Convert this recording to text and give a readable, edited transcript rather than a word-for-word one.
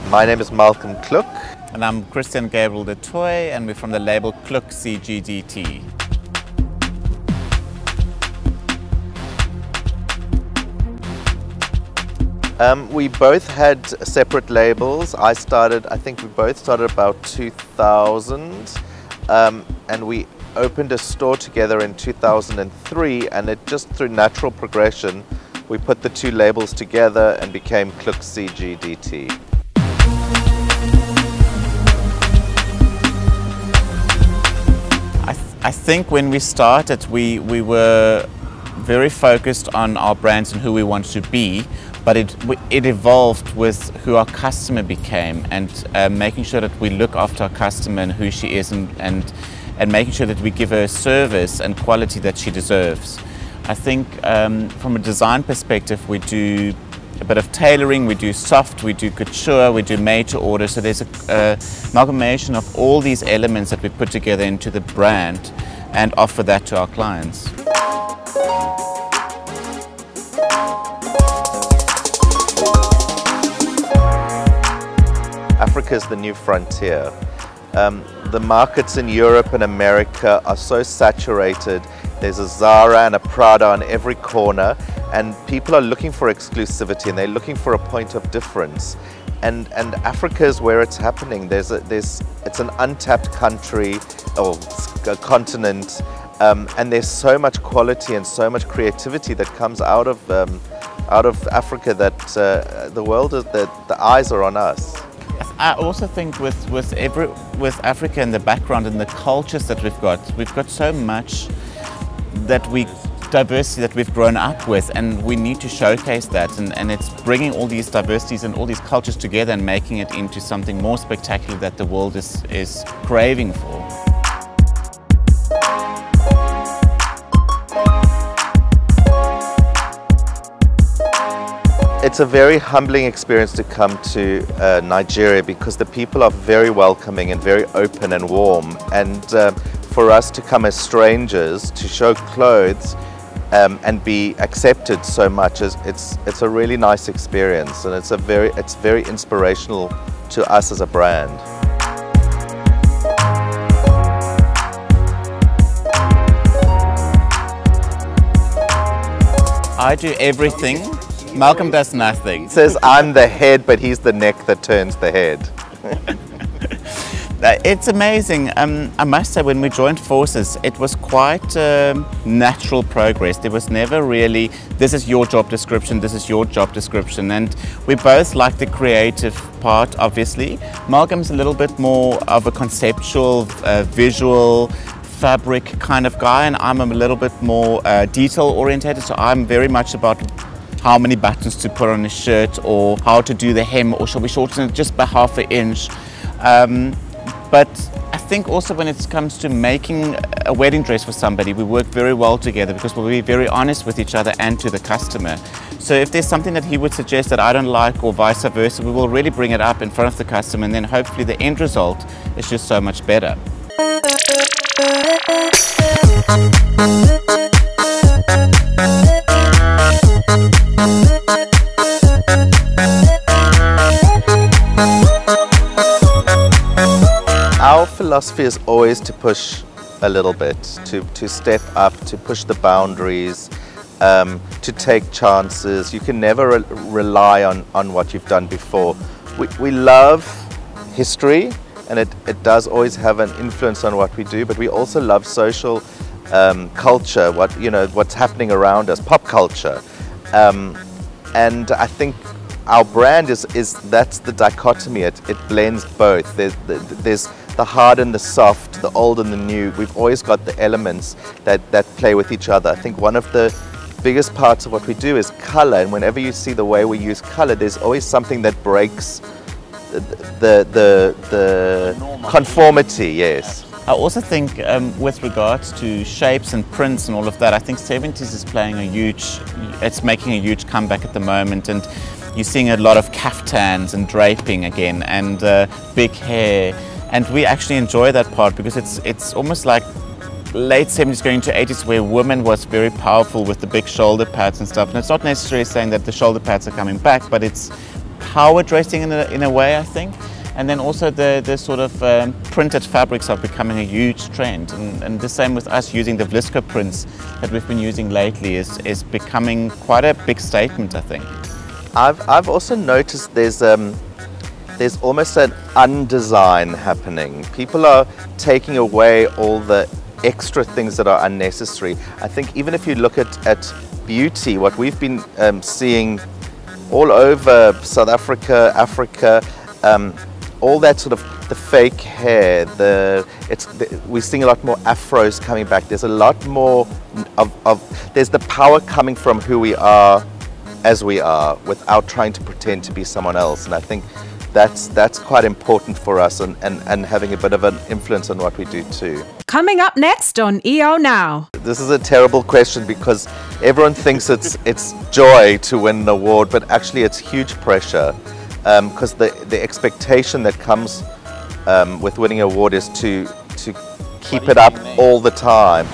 My name is Malcolm Kluk. And I'm Christian Gabriel de Toy, and we're from the label Kluk Cgdt. We both had separate labels. I think we both started about 2000, and we opened a store together in 2003, and it just through natural progression, we put the two labels together and became Kluk Cgdt. I think when we started, we were very focused on our brands and who we wanted to be, but it evolved with who our customer became, and making sure that we look after our customer and who she is, and making sure that we give her service and quality that she deserves. I think from a design perspective, we do a bit of tailoring, we do soft, we do couture, we do made to order. So there's a amalgamation of all these elements that we put together into the brand and offer that to our clients. Africa is the new frontier. The markets in Europe and America are so saturated. There's a Zara and a Prada on every corner, and people are looking for exclusivity, and they're looking for a point of difference. And Africa is where it's happening. It's an untapped country or a continent, and there's so much quality and so much creativity that comes out of Africa that the world the eyes are on us. I also think with Africa and the background and the cultures that we've got so much diversity that we've grown up with, and we need to showcase that, and it's bringing all these diversities and all these cultures together and making it into something more spectacular that the world is craving for. It's a very humbling experience to come to Nigeria, because the people are very welcoming and very open and warm, and for us to come as strangers to show clothes and be accepted so much, it's a really nice experience, and it's very inspirational to us as a brand. I do everything. Malcolm does nothing. He says I'm the head, but he's the neck that turns the head. It's amazing. I must say, when we joined forces, it was quite natural progress. There was never really, this is your job description, this is your job description. And we both like the creative part, obviously. Malcolm's a little bit more of a conceptual, visual, fabric kind of guy, and I'm a little bit more detail orientated. So I'm very much about how many buttons to put on a shirt, or how to do the hem, or shall we shorten it just by half an inch. But I think also when it comes to making a wedding dress for somebody, we work very well together, because we'll be very honest with each other and to the customer. So if there's something that he would suggest that I don't like, or vice versa, we will really bring it up in front of the customer, and then hopefully the end result is just so much better. Our philosophy is always to push a little bit, to step up, to push the boundaries, to take chances. You can never rely on what you've done before. We love history, and it does always have an influence on what we do, but we also love social culture, what's happening around us, pop culture. And I think our brand that's the dichotomy. It blends both. There's the hard and the soft, the old and the new. We've always got the elements that play with each other. I think one of the biggest parts of what we do is color, and whenever you see the way we use color, there's always something that breaks the conformity. Yes. I also think with regards to shapes and prints and all of that, I think 70s is it's making a huge comeback at the moment, and you're seeing a lot of kaftans and draping again, and big hair, and we actually enjoy that part, because it's almost like late 70s going to 80s, where women was very powerful with the big shoulder pads and stuff. And it's not necessarily saying that the shoulder pads are coming back, but it's power dressing in a way, I think. And then also the sort of printed fabrics are becoming a huge trend. And the same with us using the Vlisco prints that we've been using lately is becoming quite a big statement, I think. I've also noticed there's almost an undesign happening. People are taking away all the extra things that are unnecessary. I think even if you look at beauty, what we've been seeing all over South Africa, Africa, all that sort of the fake hair, we're seeing a lot more afros coming back. There's a lot more there's the power coming from who we are as we are without trying to pretend to be someone else. And I think that's quite important for us and having a bit of an influence on what we do too. Coming up next on EO Now. This is a terrible question because everyone thinks it's joy to win an award, but actually it's huge pressure. Because the expectation that comes with winning an award is to keep it up all the time.